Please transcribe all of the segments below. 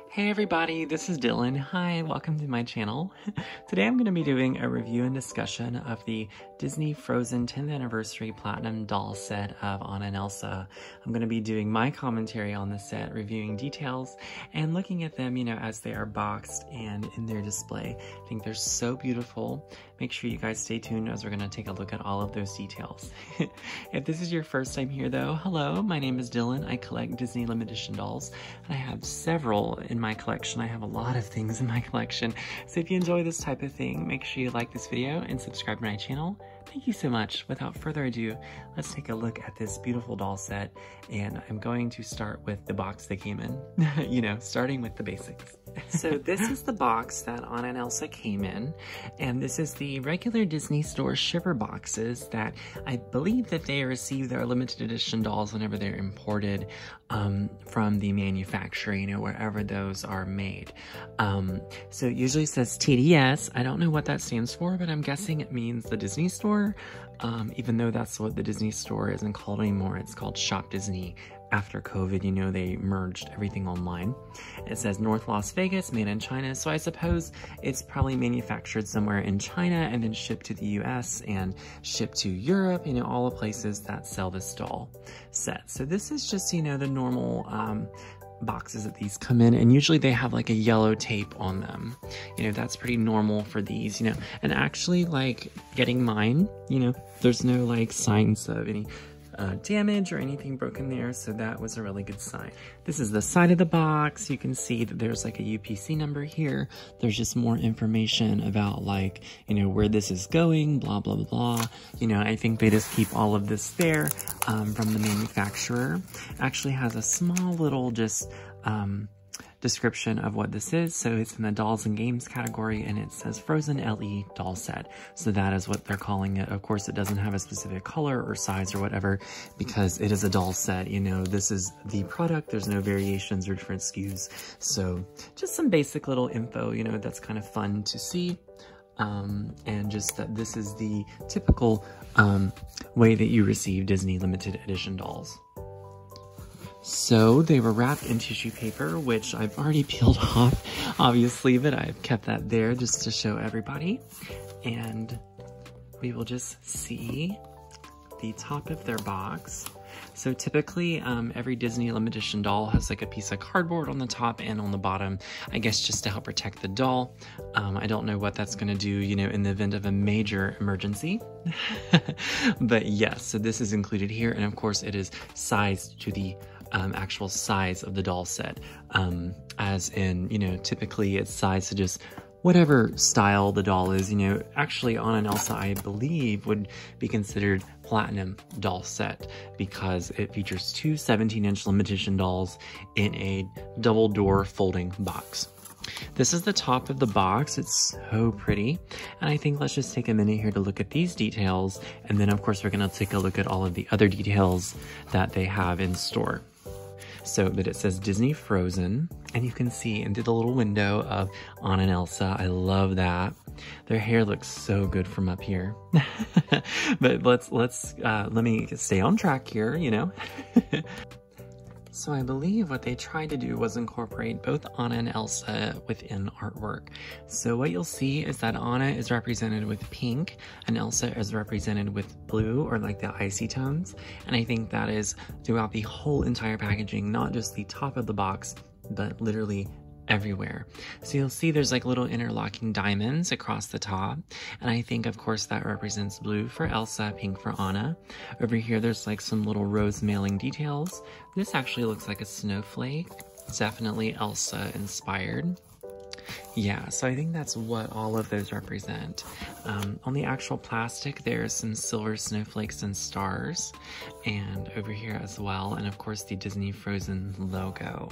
Hey everybody, this is Dylan. Hi, welcome to my channel. Today I'm going to be doing a review and discussion of the Disney Frozen 10th Anniversary Platinum Doll set of Anna and Elsa. I'm going to be doing my commentary on the set, reviewing details, and looking at them, as they are boxed and in their display. I think they're so beautiful. Make sure you guys stay tuned as we're going to take a look at all of those details. If this is your first time here though, hello, my name is Dylan. I collect Disney limited edition dolls, and I have several in my collection. I have a lot of things in my collection. So if you enjoy this type of thing, make sure you like this video and subscribe to my channel. Thank you so much. Without further ado, let's take a look at this beautiful doll set, and I'm going to start with the box they came in, starting with the basics. So this is the box that Anna and Elsa came in, and this is the regular Disney Store shipper boxes that I believe that they receive their limited edition dolls whenever they're imported from the manufacturer, wherever those are made. So it usually says TDS. I don't know what that stands for, but I'm guessing it means the Disney Store, even though that's what the Disney Store isn't called anymore. It's called Shopdisney. After COVID, they merged everything online. It says North Las Vegas, made in China, so I suppose it's probably manufactured somewhere in China and then shipped to the US and shipped to Europe, all the places that sell this doll set. So this is just, the normal boxes that these come in, and usually they have like a yellow tape on them. That's pretty normal for these, and actually, like, getting mine, there's no like signs of any damage or anything broken there, so that was a really good sign. This is the side of the box. You can see that there's like a UPC number here. There's just more information about, like, where this is going, blah blah blah. I think they just keep all of this there from the manufacturer. Actually has a small little just description of what this is. So it's in the dolls and games category, and it says Frozen LE doll set. So that is what they're calling it. Of course, it doesn't have a specific color or size or whatever, because it is a doll set. This is the product. There's no variations or different SKUs. So just some basic little info, that's kind of fun to see. And just that this is the typical way that you receive Disney limited edition dolls. So they were wrapped in tissue paper, which I've already peeled off, obviously, but I've kept that there just to show everybody. And we will just see the top of their box. So typically, every Disney limited edition doll has like a piece of cardboard on the top and on the bottom, I guess just to help protect the doll. I don't know what that's going to do, in the event of a major emergency. But yes, so this is included here, and of course it is sized to the actual size of the doll set, as in, typically it's sized to just whatever style the doll is. Actually Anna and Elsa, I believe, would be considered platinum doll set because it features two 17-inch limited edition dolls in a double door folding box. This is the top of the box. It's so pretty. And I think let's just take a minute here to look at these details. And then of course we're going to take a look at all of the other details that they have in store. So, but it says Disney Frozen, and you can see into the little window of Anna and Elsa. I love that. Their hair looks so good from up here. But let me stay on track here, So I believe what they tried to do was incorporate both Anna and Elsa within artwork. So what you'll see is that Anna is represented with pink and Elsa is represented with blue, or like the icy tones. And I think that is throughout the whole entire packaging, not just the top of the box, but literally everywhere. So you'll see there's like little interlocking diamonds across the top, and I think of course that represents blue for Elsa, pink for Anna. Over here there's like some little rose mailing details. This actually looks like a snowflake. It's definitely Elsa inspired. Yeah, so I think that's what all of those represent. On the actual plastic, there's some silver snowflakes and stars, and over here as well, and of course the Disney Frozen logo.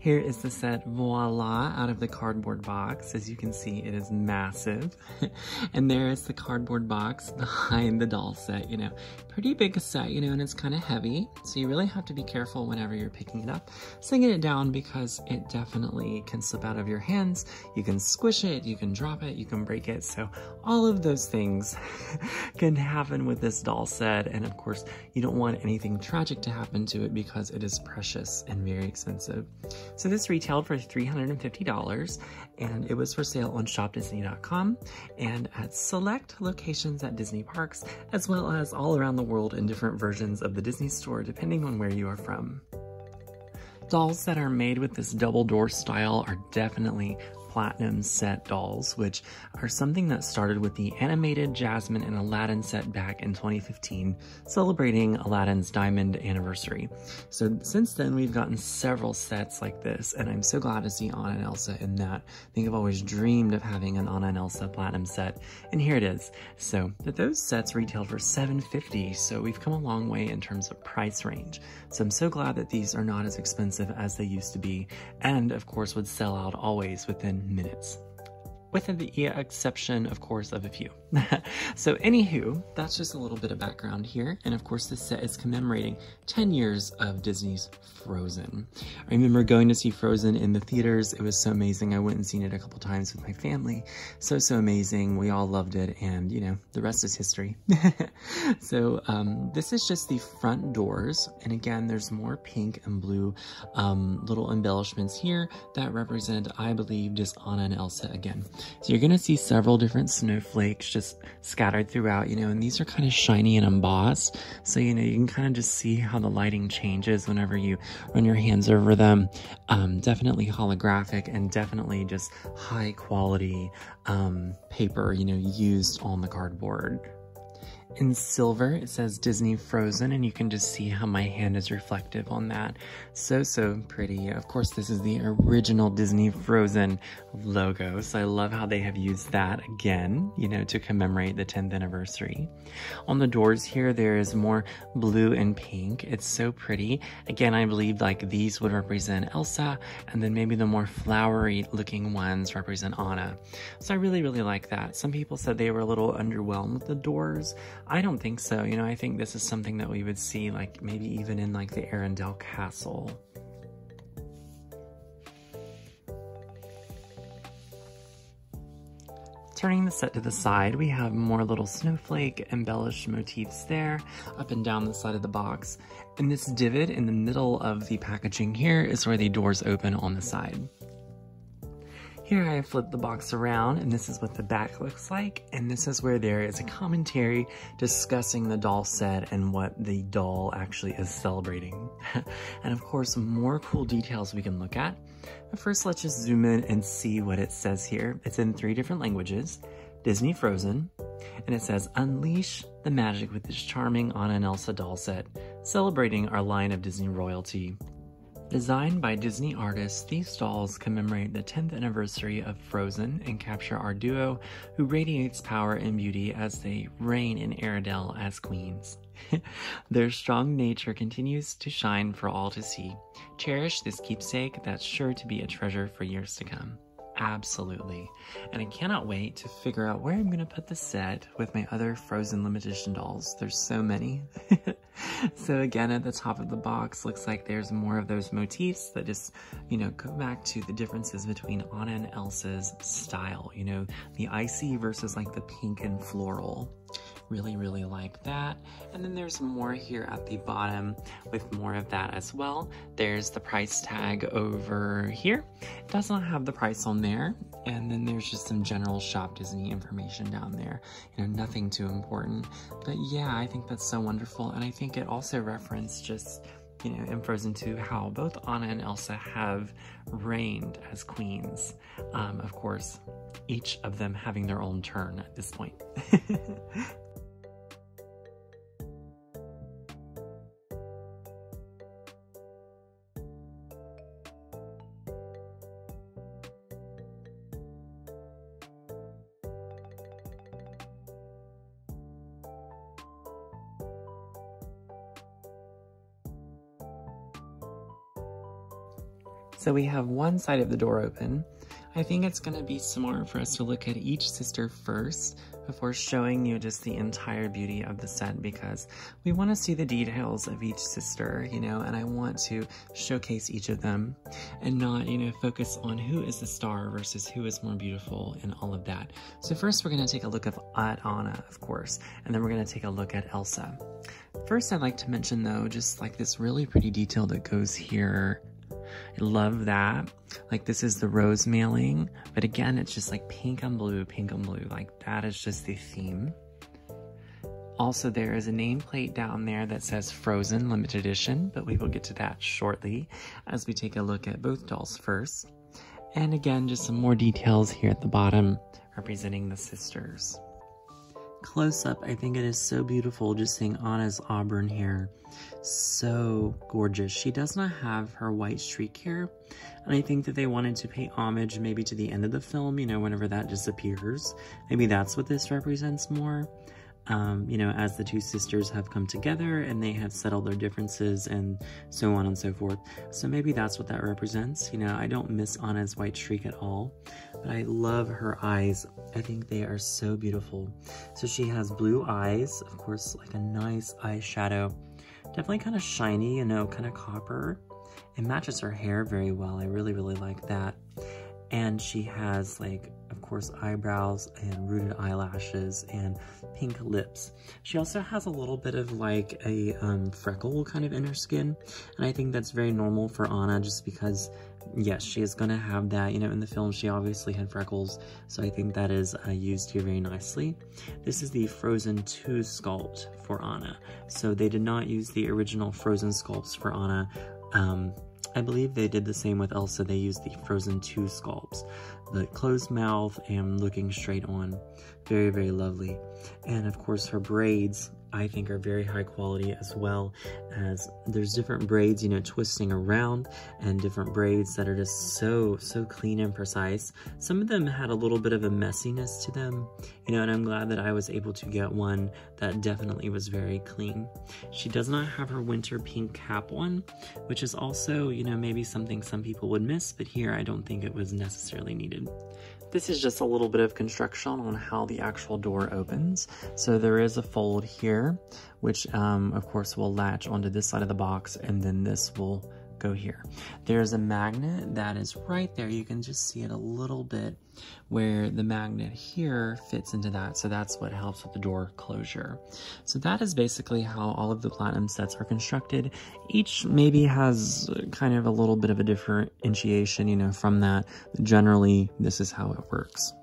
Here is the set, voila, out of the cardboard box. As you can see, it is massive. And there is the cardboard box behind the doll set, you know. Pretty big set, you know, and it's kind of heavy. So you really have to be careful whenever you're picking it up, setting it down, because it definitely can slip out of your hands. You can squish it, you can drop it, you can break it. So all of those things can happen with this doll set. And of course, you don't want anything tragic to happen to it because it is precious and very expensive. So this retailed for $350, and it was for sale on Shopdisney.com and at select locations at Disney parks, as well as all around the world in different versions of the Disney store, depending on where you are from. Dolls that are made with this double door style are definitely platinum set dolls, which are something that started with the animated Jasmine and Aladdin set back in 2015, celebrating Aladdin's diamond anniversary. So since then, we've gotten several sets like this, and I'm so glad to see Anna and Elsa in that. I think I've always dreamed of having an Anna and Elsa platinum set, and here it is. So those sets retailed for $750, so we've come a long way in terms of price range. So I'm so glad that these are not as expensive as they used to be, and of course would sell out always within minutes. With the exception, of course, of a few. So anywho, that's just a little bit of background here. And of course, this set is commemorating 10 years of Disney's Frozen. I remember going to see Frozen in the theaters. It was so amazing. I went and seen it a couple times with my family. So amazing. We all loved it. And, you know, the rest is history. So this is just the front doors. And again, there's more pink and blue little embellishments here that represent, I believe, just Anna and Elsa again. So you're going to see several different snowflakes just scattered throughout, you know, and these are kind of shiny and embossed. So, you know, you can kind of just see how the lighting changes whenever you run your hands over them. Definitely holographic and definitely just high quality paper, you know, used on the cardboard. In silver, it says Disney Frozen, and you can just see how my hand is reflective on that. So pretty. Of course, this is the original Disney Frozen logo, so I love how they have used that again, you know, to commemorate the 10th anniversary. On the doors here, there is more blue and pink. It's so pretty. Again, I believe like these would represent Elsa, and then maybe the more flowery looking ones represent Anna. So I really like that. Some people said they were a little underwhelmed with the doors. I don't think so. You know, I think this is something that we would see like maybe even in like the Arendelle Castle. Turning the set to the side, we have more little snowflake embellished motifs there, up and down the side of the box. And this divot in the middle of the packaging here is where the doors open on the side. Here I have flipped the box around, and this is what the back looks like, and this is where there is a commentary discussing the doll set and what the doll actually is celebrating. And of course, more cool details we can look at. But first, let's just zoom in and see what it says here. It's in 3 different languages, Disney Frozen, and it says, "Unleash the magic with this charming Anna and Elsa doll set, celebrating our line of Disney royalty." Designed by Disney artists, these dolls commemorate the 10th anniversary of Frozen and capture our duo, who radiates power and beauty as they reign in Arendelle as queens. Their strong nature continues to shine for all to see. Cherish this keepsake that's sure to be a treasure for years to come. Absolutely. And I cannot wait to figure out where I'm going to put the set with my other Frozen limited edition dolls. There's so many. So again, at the top of the box, looks like there's more of those motifs that just, you know, go back to the differences between Anna and Elsa's style. You know, the icy versus like the pink and floral. Really like that. And then there's more here at the bottom with more of that as well. There's the price tag over here. It does not have the price on there. And then there's just some general Shop Disney information down there. You know, nothing too important. But yeah, I think that's so wonderful. And I think it also referenced just, you know, in Frozen 2, how both Anna and Elsa have reigned as queens. Of course, each of them having their own turn at this point. So we have one side of the door open. I think it's going to be smart for us to look at each sister first before showing you just the entire beauty of the set, because we want to see the details of each sister, you know, and I want to showcase each of them and not, you know, focus on who is the star versus who is more beautiful and all of that. So first we're going to take a look at Anna, of course, and then we're going to take a look at Elsa. First, I'd like to mention though, just like this really pretty detail that goes here. I love that. Like, this is the rose mailing, but again, it's just like pink on blue, like that is just the theme. Also, there is a nameplate down there that says Frozen Limited Edition, but we will get to that shortly as we take a look at both dolls first. And again, just some more details here at the bottom representing the sisters. Close up, I think it is so beautiful just seeing Anna's auburn hair. So gorgeous. She does not have her white streak here, and I think that they wanted to pay homage maybe to the end of the film, you know, whenever that disappears. Maybe that's what this represents more. You know, as the two sisters have come together and they have settled their differences and so on and so forth. So maybe that's what that represents. You know, I don't miss Anna's white streak at all, but I love her eyes. I think they are so beautiful. So she has blue eyes, of course, like a nice eyeshadow. Definitely kind of shiny, you know, kind of copper. It matches her hair very well. I really, really like that. And she has, like, of course, eyebrows and rooted eyelashes and pink lips. She also has a little bit of like a freckle kind of in her skin. And I think that's very normal for Anna just because, yes, she is going to have that. You know, in the film, she obviously had freckles. So I think that is used here very nicely. This is the Frozen 2 sculpt for Anna. So they did not use the original Frozen sculpts for Anna. I believe they did the same with Elsa. They used the Frozen 2 sculpts. The closed mouth and looking straight on. Very, very lovely. And of course her braids, I think, are very high quality, as well as there's different braids, you know, twisting around, and different braids that are just so clean and precise. Some of them had a little bit of a messiness to them, you know, and I'm glad that I was able to get one that definitely was very clean. She does not have her winter pink cap on, which is also, you know, maybe something some people would miss, but here I don't think it was necessarily needed. This is just a little bit of construction on how the actual door opens. So there is a fold here, which of course will latch onto this side of the box, and then this will go here. There's a magnet that is right there. You can just see it a little bit where the magnet here fits into that. So that's what helps with the door closure. So that is basically how all of the Platinum sets are constructed. Each maybe has kind of a little bit of a differentiation, you know, from that. But generally, this is how it works.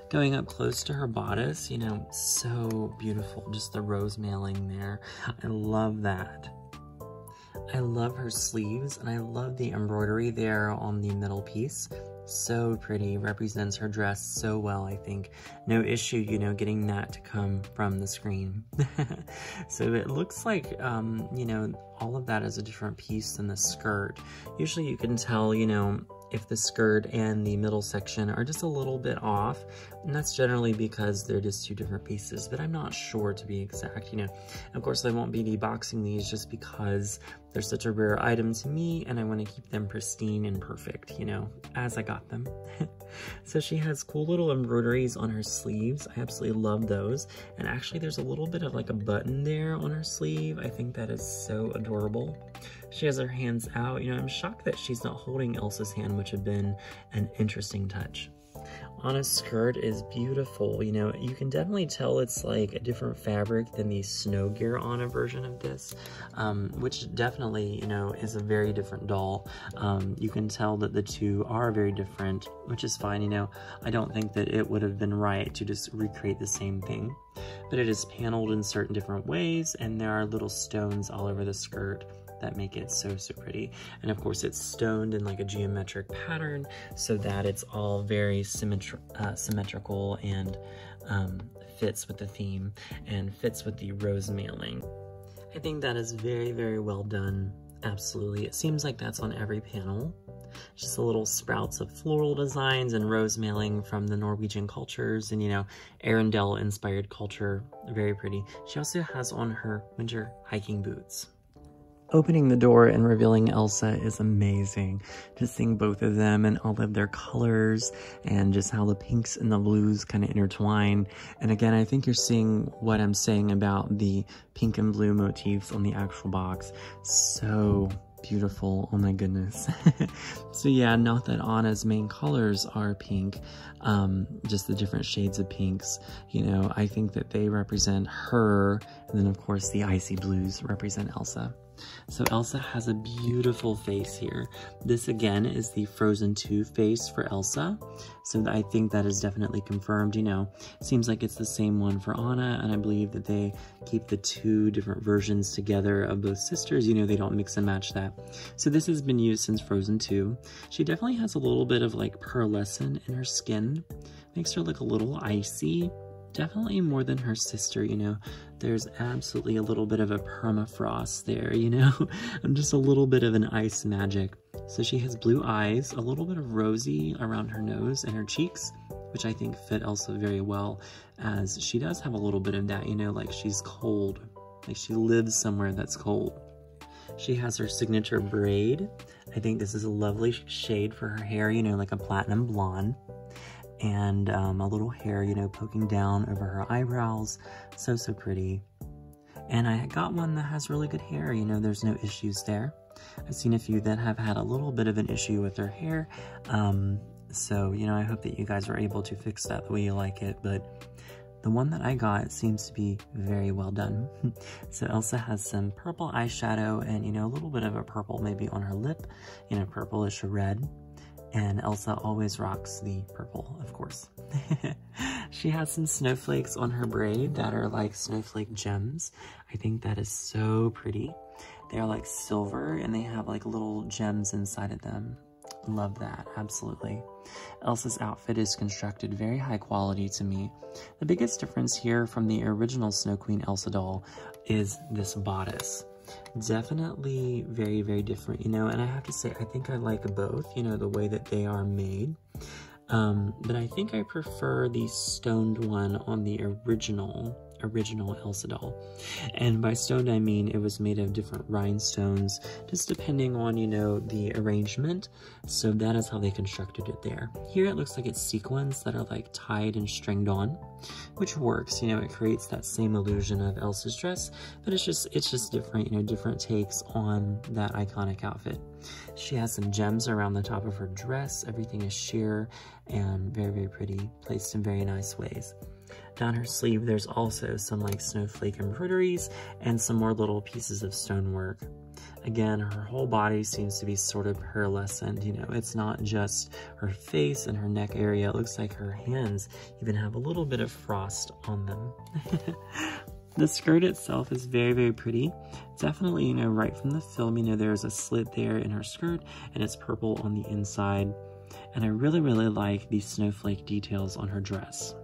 Going up close to her bodice, you know, so beautiful. Just the rose mailing there. I love that. I love her sleeves, and I love the embroidery there on the middle piece. So pretty, represents her dress so well, I think. No issue, you know, getting that to come from the screen. So it looks like, you know, all of that is a different piece than the skirt. Usually you can tell, you know, if the skirt and the middle section are just a little bit off, and that's generally because they're just two different pieces, but I'm not sure to be exact, you know. Of course, I won't be deboxing these just because they're such a rare item to me, and I want to keep them pristine and perfect, you know, as I got them. So she has cool little embroideries on her sleeves. I absolutely love those. And actually, there's a little bit of like a button there on her sleeve. I think that is so adorable. She has her hands out. You know, I'm shocked that she's not holding Elsa's hand, which had been an interesting touch. Anna's skirt is beautiful. You know, you can definitely tell it's like a different fabric than the Snow Gear Anna version of this, which definitely, you know, is a very different doll. You can tell that the two are very different, which is fine. You know, I don't think that it would have been right to just recreate the same thing, but it is paneled in certain different ways, and there are little stones all over the skirt that make it so pretty. And of course it's stoned in like a geometric pattern so that it's all very symmetrical and fits with the theme and fits with the rose mailing. I think that is very well done. Absolutely. It seems like that's on every panel. Just a little sprouts of floral designs and rose mailing from the Norwegian cultures and, you know, Arendelle inspired culture. Very pretty. She also has on her winter hiking boots. Opening the door and revealing Elsa is amazing. Just seeing both of them and all of their colors and just how the pinks and the blues kind of intertwine. And again, I think you're seeing what I'm saying about the pink and blue motifs on the actual box. So beautiful. Oh my goodness. So yeah, not that Anna's main colors are pink, just the different shades of pinks. You know, I think that they represent her, and then of course the icy blues represent Elsa. So Elsa has a beautiful face here. This again is the Frozen 2 face for Elsa. So I think that is definitely confirmed, you know. Seems like it's the same one for Anna, and I believe that they keep the two different versions together of both sisters. You know, they don't mix and match that. So this has been used since Frozen 2. She definitely has a little bit of like pearlescent in her skin. Makes her look a little icy. Definitely more than her sister, you know. There's absolutely a little bit of a permafrost there, you know. Just a little bit of an ice magic. So she has blue eyes, a little bit of rosy around her nose and her cheeks, which I think fit Elsa very well, as she does have a little bit of that, you know, like she's cold. Like she lives somewhere that's cold. She has her signature braid. I think this is a lovely shade for her hair, you know, like a platinum blonde. And a little hair, you know, poking down over her eyebrows. So pretty. And I got one that has really good hair, you know, there's no issues there. I've seen a few that have had a little bit of an issue with their hair. So, you know, I hope that you guys were able to fix that the way you like it. But the one that I got seems to be very well done. So Elsa has some purple eyeshadow and, you know, a little bit of a purple maybe on her lip, you know, purplish red. And Elsa always rocks the purple, of course. She has some snowflakes on her braid that are like snowflake gems. I think that is so pretty. They're like silver and they have like little gems inside of them. Love that, absolutely. Elsa's outfit is constructed very high quality to me. The biggest difference here from the original Snow Queen Elsa doll is this bodice. Definitely very different, you know, and I have to say I think I like both, you know, the way that they are made, but I think I prefer the stoned one on the original Elsa doll. And by stoned I mean it was made of different rhinestones, just depending on, you know, the arrangement. So that is how they constructed it there. Here it looks like it's sequins that are like tied and stringed on, which works, you know, it creates that same illusion of Elsa's dress, but it's just different, you know, different takes on that iconic outfit. She has some gems around the top of her dress. Everything is sheer and very pretty, placed in very nice ways. Down her sleeve, there's also some like snowflake embroideries and some more little pieces of stonework. Again, her whole body seems to be sort of pearlescent, you know, it's not just her face and her neck area. It looks like her hands even have a little bit of frost on them. The skirt itself is very pretty. Definitely, you know, right from the film, you know, there's a slit there in her skirt and it's purple on the inside. And I really like the snowflake details on her dress.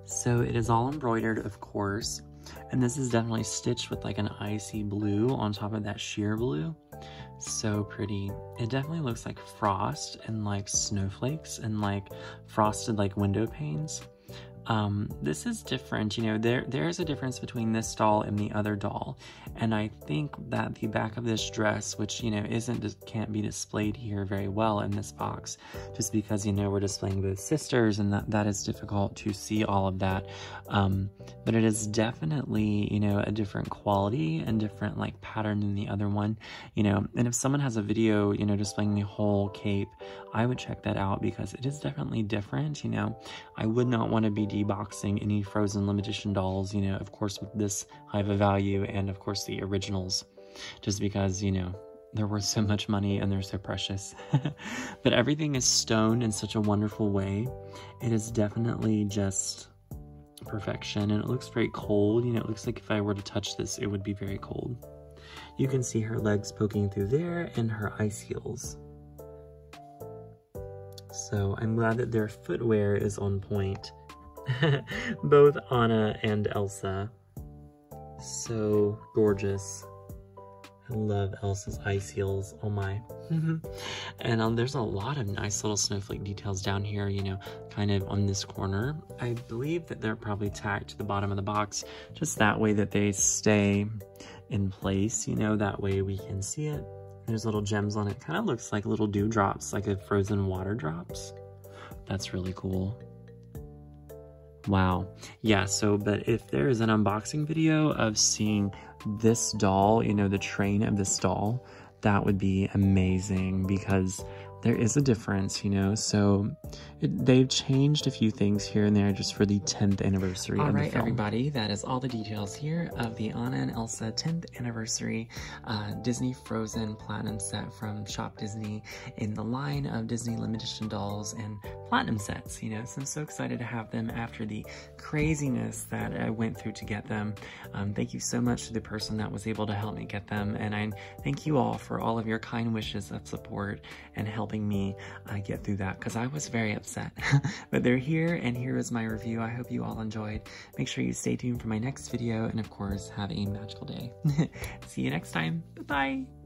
So it is all embroidered, of course, and this is definitely stitched with like an icy blue on top of that sheer blue. So pretty. It definitely looks like frost and like snowflakes and like frosted like window panes. This is different, you know, there's a difference between this doll and the other doll, and I think that the back of this dress, which, you know, can't be displayed here very well in this box, just because, you know, we're displaying both sisters and that is difficult to see all of that, but it is definitely, you know, a different quality and different like pattern than the other one, you know, and if someone has a video, you know, displaying the whole cape, I would check that out because it is definitely different, you know. I would not want to be deboxing any Frozen limited edition dolls, you know, of course with this high of a value, and of course the originals, just because, you know, they're worth so much money and they're so precious. But everything is stoned in such a wonderful way. It is definitely just perfection, and it looks very cold, you know, it looks like if I were to touch this, it would be very cold. You can see her legs poking through there and her ice heels. So I'm glad that their footwear is on point. Both Anna and Elsa. So gorgeous. I love Elsa's ice heels. Oh my. And there's a lot of nice little snowflake details down here, you know, kind of on this corner. I believe that they're probably tacked to the bottom of the box, just that way that they stay in place, you know, that way we can see it. There's little gems on it. Kind of looks like little dewdrops, like a frozen water drops. That's really cool. Wow. Yeah, so, but if there is an unboxing video of seeing this doll, you know, the train of this doll, that would be amazing, because there is a difference, you know, so they've changed a few things here and there just for the 10th anniversary of the film. All right, everybody, that is all the details here of the Anna and Elsa 10th anniversary Disney Frozen Platinum set from Shopdisney in the line of Disney limited edition dolls and Platinum sets, you know, so I'm so excited to have them after the craziness that I went through to get them. Thank you so much to the person that was able to help me get them, and I thank you all for all of your kind wishes of support and helping me get through that, because I was very upset. But they're here, and here is my review. I hope you all enjoyed. Make sure you stay tuned for my next video, and of course, have a magical day. See you next time. Bye-bye.